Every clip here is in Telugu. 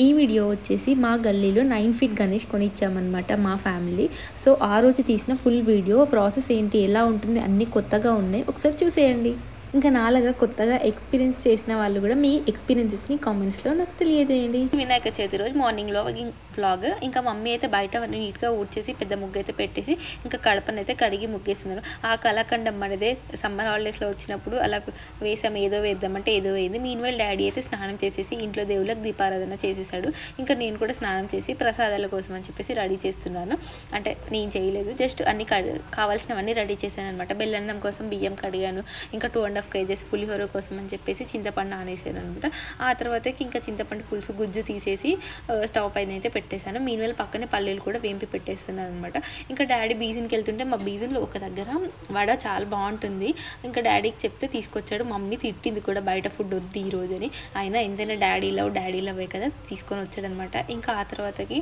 ఈ వీడియో వచ్చేసి మా గల్లీలో 9 ఫీట్ గణేష్ కొనిచ్చామన్నమాట మా ఫ్యామిలీ. సో ఆ రోజు తీసిన ఫుల్ వీడియో ప్రాసెస్ ఏంటి, ఎలా ఉంటుంది అన్నీ కొత్తగా ఉన్నాయి. ఒకసారి చూసేయండి. ఇంకా నాలాగా కొత్తగా ఎక్స్పీరియన్స్ చేసిన వాళ్ళు కూడా మీ ఎక్స్పీరియన్సెస్ని కామెంట్స్లో నాకు తెలియజేయండి. వినాయక చవితి రోజు మార్నింగ్లో వ్లాగ్. ఇంకా మమ్మీ అయితే బయట నీట్గా ఊడ్చేసి పెద్ద ముగ్గు అయితే పెట్టేసి ఇంకా కడపనైతే కడిగి ముగ్గేస్తున్నారు. ఆ కళాఖండం మనదే సమ్మర్ హాలిడేస్లో వచ్చినప్పుడు అలా వేసాము, ఏదో వేద్దామంటే ఏదో వేయింది. మీన్వెల్ డాడీ అయితే స్నానం చేసేసి ఇంట్లో దేవుళ్ళకి దీపారాధన చేసేసాడు. ఇంకా నేను కూడా స్నానం చేసి ప్రసాదాల కోసం అని చెప్పేసి రెడీ చేస్తున్నాను. అంటే నేను చేయలేదు, జస్ట్ అన్ని కావాల్సినవన్నీ రెడీ చేశాను అనమాట. బెల్లన్నం కోసం బియ్యం కడిగాను. ఇంకా 2.5 kgs పులిహోర కోసం అని చెప్పేసి చింతపండు నానేసాను అనమాట. ఆ తర్వాతకి ఇంకా చింతపండు పులుసు గుజ్జు తీసేసి స్టవ్ పైన అయితే పెట్టేశాను. మీన్వేళ పక్కనే పల్లీలు కూడా వేంపి పెట్టేస్తున్నాను అనమాట. ఇంకా డాడీ బీజన్కి వెళ్తుంటే మా బీజన్లో ఒక దగ్గర వడ చాలా బాగుంటుంది. ఇంకా డాడీకి చెప్తే తీసుకొచ్చాడు. మమ్మీ తిట్టింది కూడా, బయట ఫుడ్ వద్దు ఈ రోజు అని. అయినా ఎంతైనా డాడీ లవే కదా, తీసుకొని వచ్చాడనమాట. ఇంకా ఆ తర్వాతకి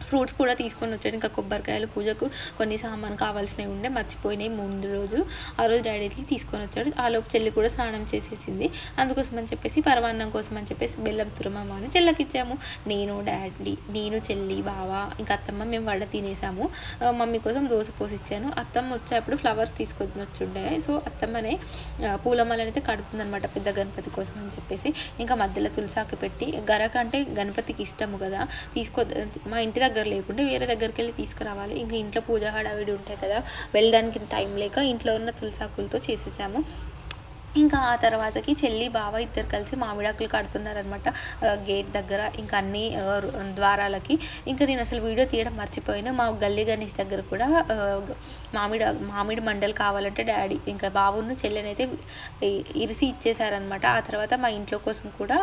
ఫ్రూట్స్ కూడా తీసుకొని వచ్చాడు. ఇంకా కొబ్బరికాయలు, పూజకు కొన్ని సామాన్ కావాల్సినవి ఉండే, మర్చిపోయినాయి ముందు రోజు. ఆ రోజు డాడీ తీసుకొని వచ్చాడు. ఆలోపు చెల్లి కూడా స్నానం చేసేసింది. అందుకోసం అని చెప్పేసి పరమాన్నం కోసం అని చెప్పేసి బెల్లం తురమమ్మ అని చెల్లకి ఇచ్చాము. నేను చెల్లి, బావ, ఇంకా అత్తమ్మ మేము వడ తినేసాము. మమ్మీ కోసం దోశ పోసిచ్చాను. అత్తమ్మ వచ్చేప్పుడు ఫ్లవర్స్ తీసుకొని వచ్చుండే. సో అత్తమ్మనే పూలమాలని అయితే కడుతుందనమాట పెద్ద గణపతి కోసం అని చెప్పేసి. ఇంకా మధ్యలో తులసాకు పెట్టి, గరక అంటే గణపతికి ఇష్టము కదా, మా ఇంటి దగ్గర లేకుంటే వేరే దగ్గరికి వెళ్ళి తీసుకురావాలి. ఇంకా ఇంట్లో పూజ హడావిడి ఉంటాయి కదా, వెళ్ళడానికి టైం లేక ఇంట్లో ఉన్న తులసాకులతో చేసేసాము. ఇంకా ఆ తర్వాతకి చెల్లి, బావ ఇద్దరు కలిసి మామిడాకులు కడుతున్నారనమాట గేట్ దగ్గర, ఇంకా అన్ని ద్వారాలకి. ఇంకా నేను అసలు వీడియో తీయడం మర్చిపోయాను. మా గల్లీ గణేష్ దగ్గర కూడా మామిడి మండలు కావాలంటే డాడీ ఇంకా బావును చెల్లెనైతే ఇరిసి ఇచ్చేసారనమాట. ఆ తర్వాత మా ఇంట్లో కోసం కూడా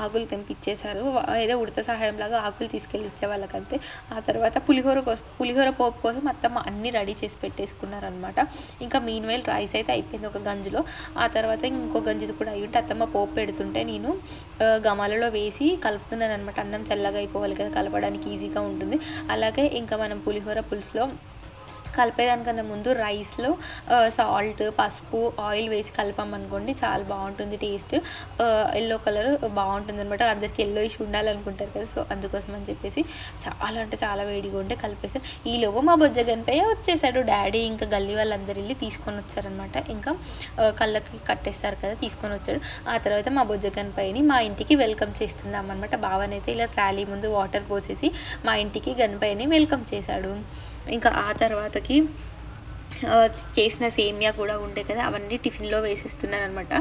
ఆకులు తెంపిచ్చేశారు. ఏదో ఉడత సహాయంలాగా ఆకులు తీసుకెళ్ళి ఇచ్చే వాళ్ళకంతే. ఆ తర్వాత పులిహోర పోపు కోసం అత్తమ్మ అన్నీ రెడీ చేసి పెట్టేసుకున్నారనమాట. ఇంకా మీన్వేల్ రైస్ అయితే అయిపోయింది ఒక గంజిలో. ఆ తర్వాత ఇంకో గంజిది కూడా అయ్యి ఉంటే అత్తమ్మ పోపు పెడుతుంటే నేను గమాలలో వేసి కలుపుతున్నాను అనమాట. అన్నం చల్లగా అయిపోవాలి కదా, కలపడానికి ఈజీగా ఉంటుంది. అలాగే ఇంకా మనం పులిహోర పులుసులో కలిపేదానికన్నా ముందు రైస్లో సాల్ట్, పసుపు, ఆయిల్ వేసి కలిపామనుకోండి చాలా బాగుంటుంది టేస్ట్. ఎల్లో కలర్ బాగుంటుంది అనమాట. అందరికి ఎల్లో ఇష్యూ ఉండాలనుకుంటారు కదా, సో అందుకోసం అని చెప్పేసి చాలా అంటే చాలా వేడిగా ఉంటే కలిపేసాను. ఈలోపు మా బొజ్జ గణపయ్య వచ్చేసాడు. డాడీ ఇంకా గల్లీ వాళ్ళందరూ వెళ్ళి తీసుకొని వచ్చారనమాట. ఇంకా కళ్ళకి కట్టేస్తారు కదా, తీసుకొని వచ్చాడు. ఆ తర్వాత మా బొజ్జ గణపయ్యని మా ఇంటికి వెల్కమ్ చేస్తున్నాం అనమాట. బావనైతే ఇలా ట్రాలీ ముందు వాటర్ పోసేసి మా ఇంటికి గణపయ్యని వెల్కమ్ చేశాడు. ఇంకా ఆ తర్వాతకి చేసిన సేమియా కూడా ఉండే కదా, అవన్నీ టిఫిన్లో వేసేస్తున్నాను అనమాట.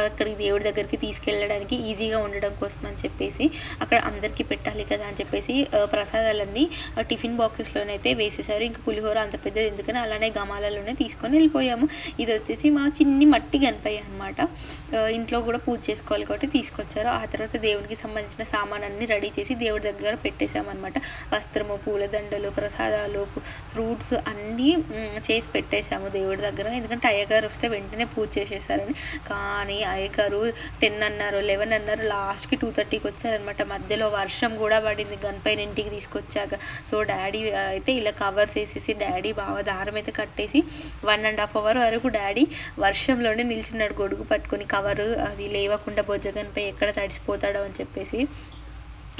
అక్కడికి దేవుడి దగ్గరికి తీసుకెళ్ళడానికి ఈజీగా ఉండడం కోసం అని చెప్పేసి, అక్కడ అందరికీ పెట్టాలి కదా అని చెప్పేసి ప్రసాదాలన్నీ టిఫిన్ బాక్సెస్లోనైతే వేసేసారు. ఇంకా పులిహోర అంత పెద్దది ఎందుకని అలానే గమాలలోనే తీసుకొని వెళ్ళిపోయాము. ఇది వచ్చేసి మా చిన్ని మట్టి గణపయ్య అనమాట. ఇంట్లో కూడా పూజ చేసుకోవాలి కాబట్టి తీసుకొచ్చారు. ఆ తర్వాత దేవుడికి సంబంధించిన సామాన్ అన్ని రెడీ చేసి దేవుడి దగ్గర పెట్టేసామన్నమాట. వస్త్రము, పూలదండలు, ప్రసాదాలు, ఫ్రూట్స్ అన్నీ చేసి పెట్టేసాము దేవుడి దగ్గర. ఎందుకంటే అయ్యగారు వస్తే వెంటనే పూజ చేసేసారని. కానీ అయ్యగారు 10 అన్నారు, 11 అన్నారు, లాస్ట్కి 2:30కి వచ్చారనమాట. మధ్యలో వర్షం కూడా పడింది గణపయ్యని ఇంటికి తీసుకొచ్చాక. సో డాడీ అయితే ఇలా కవర్స్ వేసేసి డాడీ బావ దారం అయితే కట్టేసి 1.5 hour వరకు డాడీ వర్షంలోనే నిల్చున్నాడు గొడుగు పట్టుకొని. కవరు అది లేవకుండా బొజ్జ గణపయ్య ఎక్కడ తడిసిపోతాడో అని చెప్పేసి.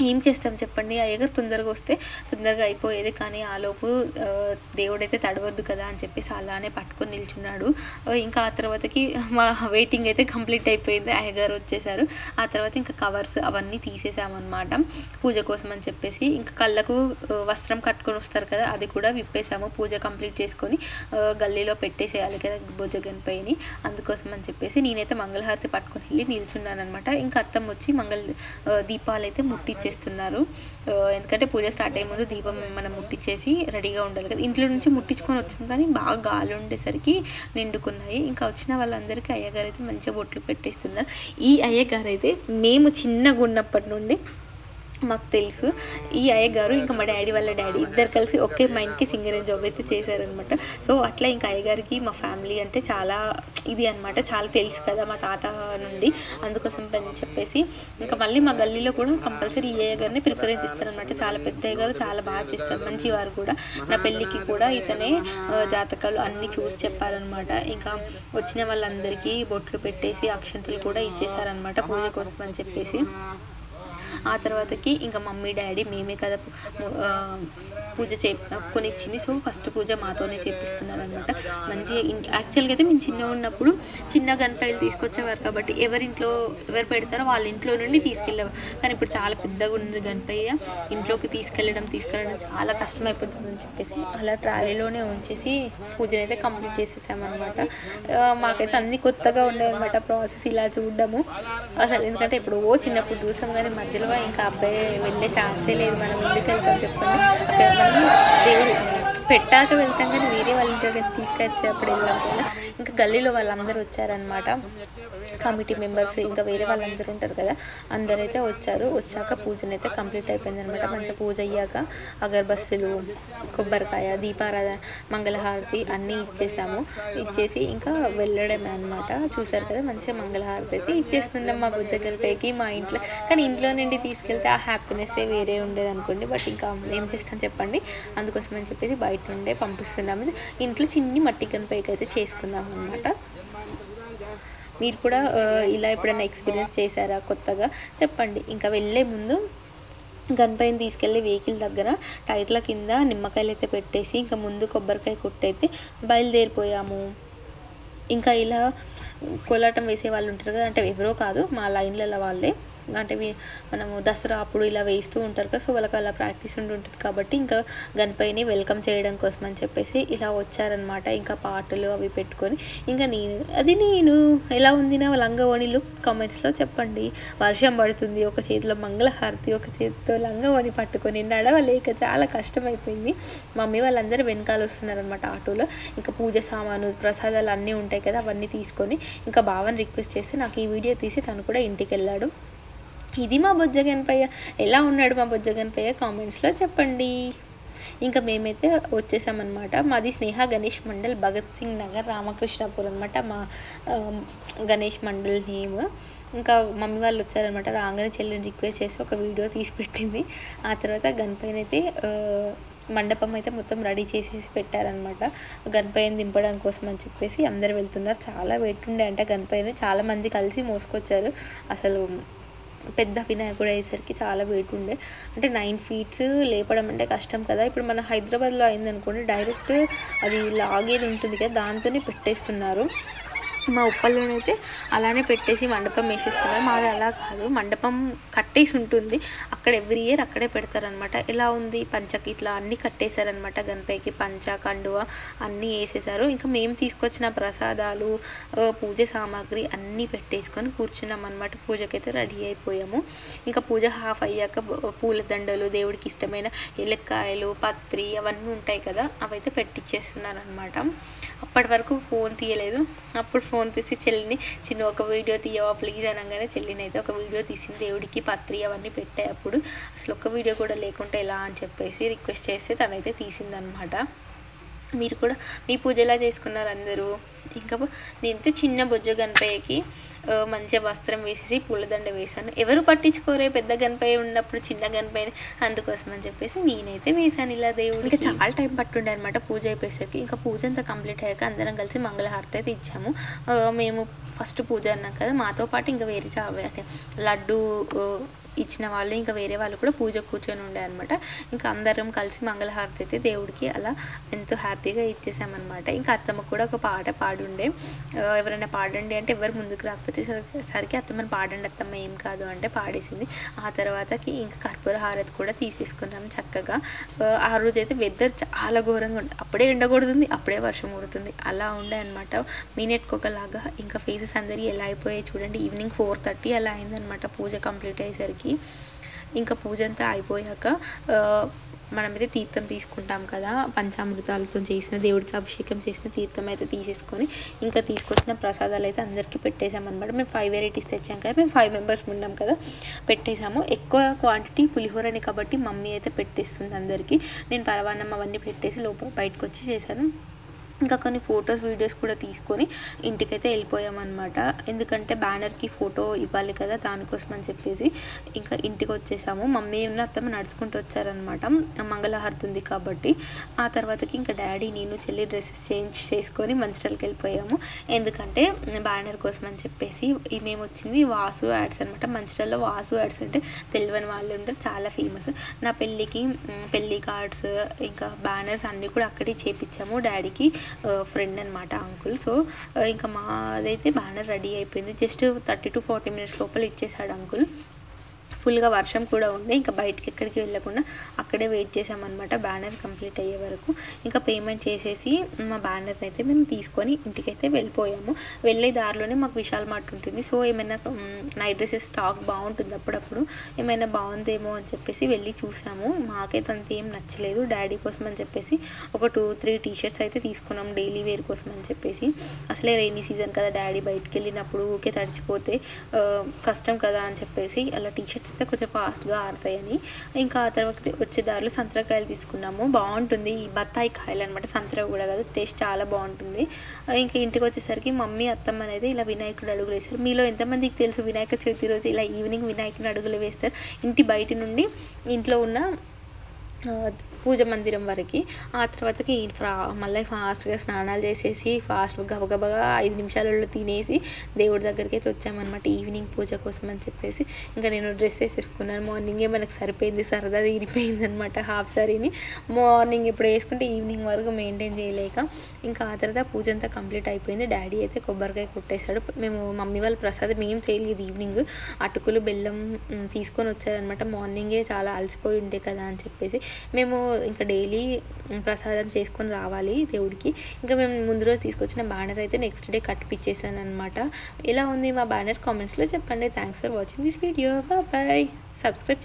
ఏం చేస్తాం చెప్పండి, అయ్యగారు తొందరగా వస్తే తొందరగా అయిపోయేది. కానీ ఆలోపు దేవుడైతే తడవద్దు కదా అని చెప్పేసి అలానే పట్టుకొని నిల్చున్నాడు. ఇంకా ఆ తర్వాతకి మా వెయిటింగ్ అయితే కంప్లీట్ అయిపోయింది. అయ్యగారు వచ్చేసారు. ఆ తర్వాత ఇంకా కవర్స్ అవన్నీ తీసేసామన్నమాట పూజ కోసం అని చెప్పేసి. ఇంకా కళ్ళకు వస్త్రం కట్టుకొని వస్తారు కదా, అది కూడా విప్పేసాము. పూజ కంప్లీట్ చేసుకొని గల్లీలో పెట్టేసేయాలి కదా బొజ్జ గణపయ్యని. అందుకోసం అని చెప్పేసి నేనైతే మంగళహారతి పట్టుకొని వెళ్ళి నిల్చున్నాను అనమాట. ఇంకా అత్తమ్మ వచ్చి దీపాలు అయితే ముట్టించేస్తున్నారు. ఎందుకంటే పూజ స్టార్ట్ అయ్యే ముందు దీపం మనం ముట్టించేసి రెడీగా ఉండాలి కదా. ఇంట్లో నుంచి ముట్టించుకొని వచ్చాం కానీ బాగా గాలి ఉండేసరికి నిండుకున్నాయి. ఇంకా వచ్చిన వాళ్ళందరికీ అయ్యగారు అయితే మంచిగా బొట్లు పెట్టేస్తున్నారు. ఈ అయ్యగారు అయితే మేము చిన్నగా ఉన్నప్పటి నుండి మాకు తెలుసు. ఈ అయ్యగారు ఇంకా మా డాడీ వాళ్ళ డాడీ ఇద్దరు కలిసి ఒకే మైండ్కి సింగర్ జాబ్ అయితే చేశారనమాట. సో అట్లా ఇంకా అయ్యగారికి మా ఫ్యామిలీ అంటే చాలా ఇది అనమాట, చాలా తెలుసు కదా మా తాత నుండి. అందుకోసం అని చెప్పేసి ఇంకా మళ్ళీ మా గల్లీలో కూడా కంపల్సరీ ఈ అయ్యగారిని ప్రిఫరెన్స్ ఇస్తారనమాట. చాలా పెద్ద అయ్యగారు, చాలా బాగా చేస్తారు, మంచివారు కూడా. నా పెళ్ళికి కూడా ఇతనే జాతకాలు అన్నీ చూసి చెప్పారనమాట. ఇంకా వచ్చిన వాళ్ళందరికీ బొట్లు పెట్టేసి అక్షంతలు కూడా ఇచ్చేసారనమాట పూజ కోసం అని చెప్పేసి. ఆ తర్వాతకి ఇంకా మమ్మీ డాడీ మేమే కదా పూజ కొనిచ్చింది. సో ఫస్ట్ పూజ మాతోనే చేపిస్తున్నారు అనమాట. మంచిగా యాక్చువల్గా అయితే మేము చిన్నగా ఉన్నప్పుడు చిన్న గణపయ్యలు తీసుకొచ్చేవారు కాబట్టి ఎవరు పెడతారో వాళ్ళ ఇంట్లో నుండి తీసుకెళ్ళేవారు. కానీ ఇప్పుడు చాలా పెద్దగా ఉంది గణపయ్య, ఇంట్లోకి తీసుకెళ్ళడం చాలా కష్టమైపోతుందని చెప్పేసి అలా ట్రాలీలోనే ఉంచేసి పూజను అయితే కంప్లీట్ చేసేసామన్నమాట. మాకైతే అన్ని కొత్తగా ఉన్నాయన్నమాట ప్రాసెస్ ఇలా చూడడము అసలు. ఎందుకంటే ఇప్పుడు చిన్నప్పుడు చూసాం కానీ మధ్యలో ఇంకా అబ్బాయి వెళ్ళే ఛాన్సే లేదు. మనం ఎందుకు వెళ్తాం చెప్పండి, అక్కడ మనం దేవుడు పెట్టాక వెళ్తాం కానీ వేరే వాళ్ళ ఇంటికి తీసుకొచ్చే అప్పుడు వెళ్ళాం కదా. ఇంకా గల్లీలో వాళ్ళందరూ వచ్చారనమాట, కమిటీ మెంబర్స్ ఇంకా వేరే వాళ్ళందరూ ఉంటారు కదా, అందరైతే వచ్చాక పూజనైతే కంప్లీట్ అయిపోయింది అనమాట. మంచిగా పూజ అయ్యాక అగరబత్తులు, కొబ్బరికాయ, దీపారాధన, మంగళహారతి అన్నీ ఇచ్చేసి ఇంకా వెళ్ళడమే అనమాట. చూసారు కదా మంచిగా మంగళహారతి అయితే ఇచ్చేస్తున్నాం మా బుజ్జ గణపయ్యకి మా ఇంట్లో. కానీ ఇంట్లో నుండి తీసుకెళ్తే ఆ హ్యాపీనెస్సే వేరే ఉండేది అనుకోండి. బట్ ఇంకా ఏం చేస్తాం చెప్పండి, అందుకోసం అని చెప్పేసి బయట నుండే పంపిస్తున్నాము. ఇంట్లో చిన్ని మట్టి గణపయ్యకి అయితే చేసుకున్నాం అనమాట. మీరు కూడా ఇలా ఎప్పుడైనా ఎక్స్పీరియన్స్ చేశారా కొత్తగా చెప్పండి. ఇంకా వెళ్ళే ముందు గణపయ్యని తీసుకెళ్ళి వెహికల్ దగ్గర టైర్ల కింద నిమ్మకాయలు అయితే పెట్టేసి ఇంకా ముందు కొబ్బరికాయ కొట్టయితే బయలుదేరిపోయాము. ఇంకా ఇలా కోలాటం వేసే వాళ్ళు ఉంటారు కదా, అంటే ఎవరో కాదు మా లైన్లలో వాళ్ళే, అంటే మనము దసరా అప్పుడు ఇలా వేస్తూ ఉంటారు కదా, సో వాళ్ళకి అలా ప్రాక్టీస్ ఉంటుంది కాబట్టి ఇంకా గణపయ్యని వెల్కమ్ చేయడం కోసం అని చెప్పేసి ఇలా వచ్చారనమాట. ఇంకా పాటలు అవి పెట్టుకొని ఇంకా నేను ఎలా ఉంది నా లంగవోణిలు కామెంట్స్లో చెప్పండి. వర్షం పడుతుంది, ఒక చేతిలో మంగళహారతి, ఒక చేతితో లంగవోణి పట్టుకొని నడవలేక చాలా కష్టమైపోయింది. మమ్మీ వాళ్ళందరూ వెనకాల వస్తున్నారనమాట ఆటోలో. ఇంకా పూజ సామాను, ప్రసాదాలు అన్నీ ఉంటాయి కదా, అవన్నీ తీసుకొని ఇంకా బావని రిక్వెస్ట్ చేస్తే నాకు ఈ వీడియో తీసి తను కూడా ఇంటికి వెళ్ళాడు. ఇది మా బొజ్జ గణపయ్య. ఎలా ఉన్నాడు మా బొజ్జ గణపయ్య కామెంట్స్లో చెప్పండి. ఇంకా మేమైతే వచ్చేసామన్నమాట. మాది స్నేహ గణేష్ మండల్, భగత్ సింగ్ నగర్, రామకృష్ణాపూర్ అనమాట మా గణేష్ మండల్ నేమ్. ఇంకా మమ్మీ వాళ్ళు వచ్చారనమాట. రాగానే చెల్లిని రిక్వెస్ట్ చేసి ఒక వీడియో తీసి పెట్టింది. ఆ తర్వాత గణపయ్యని అయితే మండపం అయితే మొత్తం రెడీ చేసేసి పెట్టారనమాట. గణపయ్యని దింపడం కోసం అని చెప్పేసి అందరు వెళ్తున్నారు. చాలా వెయిట్ ఉండే అంటే గణపయ్యని చాలామంది కలిసి మోసుకొచ్చారు. అసలు పెద్ద వినాయకుడు అయ్యేసరికి చాలా వెయిట్ ఉండే, అంటే 9 feet లేపడం అంటే కష్టం కదా. ఇప్పుడు మన హైదరాబాద్లో అయిందనుకోండి డైరెక్ట్ అది లాగేది ఉంటుంది కదా, దాంతోనే పెట్టేస్తున్నారు. మా ఉప్పల్లోనైతే అలానే పెట్టేసి మండపం వేసేస్తున్నారు. మాది అలా కాదు, మండపం కట్టేసి ఉంటుంది, అక్కడ ఎవ్రీ ఇయర్ అక్కడే పెడతారనమాట. ఎలా ఉంది పంచకి ఇట్లా అన్నీ కట్టేశారనమాట. గణపయ్యకి పంచ, కండువ అన్నీ వేసేసారు. ఇంకా మేము తీసుకొచ్చిన ప్రసాదాలు, పూజ సామాగ్రి అన్నీ పెట్టేసుకొని కూర్చున్నాం అనమాట. పూజకైతే రెడీ అయిపోయాము. ఇంకా పూజ హాఫ్ అయ్యాక పూలదండలు, దేవుడికి ఇష్టమైన ఎలక్కాయలు, పత్రి అవన్నీ ఉంటాయి కదా, అవైతే పెట్టించేస్తున్నారు అనమాట. అప్పటి వరకు ఫోన్ తీయలేదు. అప్పుడు ఫోన్ తీసి చెల్లిని ఒక వీడియో తీయవా ప్లీజ్ అనగానే చెల్లిని అయితే ఒక వీడియో తీసింది. దేవుడికి పత్రి అవన్నీ పెట్టాయి. అప్పుడు అసలు ఒక్క వీడియో కూడా లేకుంటే ఎలా అని చెప్పేసి రిక్వెస్ట్ చేస్తే తనైతే తీసిందనమాట. మీరు కూడా మీ పూజ ఎలా చేసుకున్నారు అందరూ? ఇంకా నేనైతే చిన్న బొజ్జ గణపయ్యకి మంచిగా వస్త్రం వేసేసి పూలదండ వేశాను. ఎవరు పట్టించుకోరే పెద్ద గణపయ్య ఉన్నప్పుడు చిన్న గణపయ్యని, అందుకోసం అని చెప్పేసి నేనైతే వేశాను ఇలా దేవుడు. ఇంకా చాలా టైం పట్టుండే అనమాట పూజ అయిపోయేసరికి. ఇంకా పూజ అంతా కంప్లీట్ అయ్యాక అందరం కలిసి మంగళహారతి అయితే ఇచ్చాము. మేము ఫస్ట్ పూజ అన్నాం కదా, మాతో పాటు ఇంకా వేరే అంటే లడ్డు ఇచ్చిన వాళ్ళు ఇంకా వేరే వాళ్ళు కూడా పూజ కూర్చొని ఉండే అనమాట. ఇంకా అందరం కలిసి మంగళహారతి అయితే దేవుడికి అలా ఎంతో హ్యాపీగా ఇచ్చేసామన్నమాట. ఇంకా అత్తమ్మ కూడా ఒక పాట పాడుండే, ఎవరైనా పాడండి అంటే ఎవరు ముందుకు రాకపోతే సరికి అత్తమ్మని పాడండి అత్తమ్మ ఏం కాదు అంటే పాడేసింది. ఆ తర్వాతకి ఇంకా కర్పూర హారతి కూడా తీసేసుకున్నాము చక్కగా. ఆ రోజైతే వెదర్ చాలా ఘోరంగా ఉండే, అప్పుడే ఎండ కొడుతుంది, అప్పుడే వర్షం కొడుతుంది, అలా ఉండే అనమాట. మీనెట్టుకోకలాగా. ఇంకా ఫేసెస్ అందరికీ ఎలా అయిపోయాయి చూడండి. ఈవినింగ్ 4:30 అలా అయిందనమాట పూజ కంప్లీట్ అయ్యేసరికి. ఇంకా పూజ అంతా అయిపోయాక మనమైతే తీర్థం తీసుకుంటాం కదా, పంచామృతాలతో చేసిన దేవుడికి అభిషేకం చేసిన తీర్థం అయితే తీసేసుకొని ఇంకా తీసుకొచ్చిన ప్రసాదాలు అయితే అందరికీ పెట్టేసామన్నమాట. మేము 5 varieties తెచ్చాం కదా, మేము 5 members ఉన్నాం కదా, పెట్టేసాము. ఎక్కువ క్వాంటిటీ పులిహోరని కాబట్టి మమ్మీ అయితే పెట్టేస్తుంది అందరికీ. నేను పరవాన్నం అవన్నీ పెట్టేసి బయటకు వచ్చి చేశాను. ఇంకా కొన్ని ఫొటోస్ వీడియోస్ కూడా తీసుకొని ఇంటికైతే వెళ్ళిపోయామన్నమాట. ఎందుకంటే బ్యానర్కి ఫోటో ఇవ్వాలి కదా, దానికోసం అని చెప్పేసి ఇంకా ఇంటికి వచ్చేసాము. మమ్మీ ఉన్న అత్తమ్మ నడుచుకుంటూ వచ్చారనమాట, మంగళహారతి ఉంది కాబట్టి. ఆ తర్వాతకి ఇంకా డాడీ నేను చెల్లి డ్రెస్సెస్ చేంజ్ చేసుకొని మంచిర్యాలకి వెళ్ళిపోయాము. ఎందుకంటే బ్యానర్ కోసం అని చెప్పేసి. మేము వచ్చింది వాసు యాడ్స్ అనమాట. మంచిర్యాలలో వాసు యాడ్స్ అంటే తెలియని వాళ్ళు ఉంటారు, చాలా ఫేమస్. నా పెళ్ళికి పెళ్ళి కార్డ్స్ ఇంకా బ్యానర్స్ అన్నీ కూడా అక్కడే చేపించాము. డాడీకి ఫ్రెండ్ అనమాట అంకుల్. సో ఇంకా మాదైతే బ్యానర్ రెడీ అయిపోయింది. జస్ట్ 30 to 40 minutes లోపల ఇచ్చేసాడు అంకుల్. ఫుల్గా వర్షం కూడా ఉండే, ఇంకా బయటికి ఎక్కడికి వెళ్ళకుండా అక్కడే వెయిట్ చేసామన్నమాట బ్యానర్ కంప్లీట్ అయ్యే వరకు. ఇంకా పేమెంట్ చేసేసి మా బ్యానర్ని అయితే మేము తీసుకొని ఇంటికైతే వెళ్ళిపోయాము. వెళ్ళే దారిలోనే మాకు విశాల్ మార్ట్ ఉంటుంది. సో ఏమైనా నైట్ డ్రెస్సెస్ స్టాక్ బాగుంటుంది, అప్పుడప్పుడు ఏమైనా బాగుందేమో అని చెప్పేసి వెళ్ళి చూసాము. మాకైతే అంత ఏం నచ్చలేదు. డాడీ కోసం అని చెప్పేసి ఒక 2-3 టీ-షర్ట్స్ అయితే తీసుకున్నాం డైలీ వేర్ కోసం అని చెప్పేసి. అసలే రైనీ సీజన్ కదా, డాడీ బయటికి వెళ్ళినప్పుడు ఊరికే తడిచిపోతే కష్టం కదా అని చెప్పేసి అలా టీ-షర్ట్స్ అయితే కొంచెం ఫాస్ట్గా ఆరుతాయని. ఇంకా ఆ తర్వాత వచ్చే దారిలో సంత్రాకాయలు తీసుకున్నాము. బాగుంటుంది, ఈ బత్తాయి కాయలు అనమాట, సంత్రా కూడా కాదు, టేస్ట్ చాలా బాగుంటుంది. ఇంకా ఇంటికి వచ్చేసరికి మమ్మీ అత్తమ్మ అనేది ఇలా వినాయకుడు అడుగులు వేస్తారు. మీలో ఎంతమందికి తెలుసు వినాయక చవితి రోజు ఇలా ఈవినింగ్ వినాయకుని అడుగులు వేస్తారు ఇంటి బయట నుండి ఇంట్లో ఉన్న పూజ మందిరం వరకు. ఆ తర్వాతకి మళ్ళీ ఫాస్ట్గా స్నానాలు చేసేసి ఫాస్ట్ గబగబగా 5 నిమిషాలలో తినేసి దేవుడి దగ్గరికి అయితే వచ్చామన్నమాట ఈవినింగ్ పూజ కోసం అని చెప్పేసి. ఇంకా నేను డ్రెస్ వేసేసుకున్నాను. మార్నింగే మనకు సరిపోయింది, సరదా తీరిపోయింది అనమాట. హాఫ్ సారీని మార్నింగ్ ఎప్పుడు వేసుకుంటే ఈవినింగ్ వరకు మెయింటైన్ చేయలేక ఇంకా ఆ తర్వాత పూజ అంతా కంప్లీట్ అయిపోయింది. డాడీ అయితే కొబ్బరికాయ కొట్టేశాడు. మేము మమ్మీ వాళ్ళ ప్రసాదం ఏం చేయలేదు, ఈవినింగ్ అటుకులు బెల్లం తీసుకొని వచ్చారనమాట. మార్నింగే చాలా అలసిపోయి ఉండే కదా అని చెప్పేసి మేము ఇంకా డైలీ ప్రసాదం చేసుకొని రావాలి దేవుడికి. ఇంకా మేము ముందు రోజు తీసుకొచ్చిన బ్యానర్ అయితే నెక్స్ట్ డే కట్టిపిచ్చేసాను అనమాట. ఎలా ఉంది మా బ్యానర్ కామెంట్స్లో చెప్పండి. Thanks for watching this video. Bye. Subscribe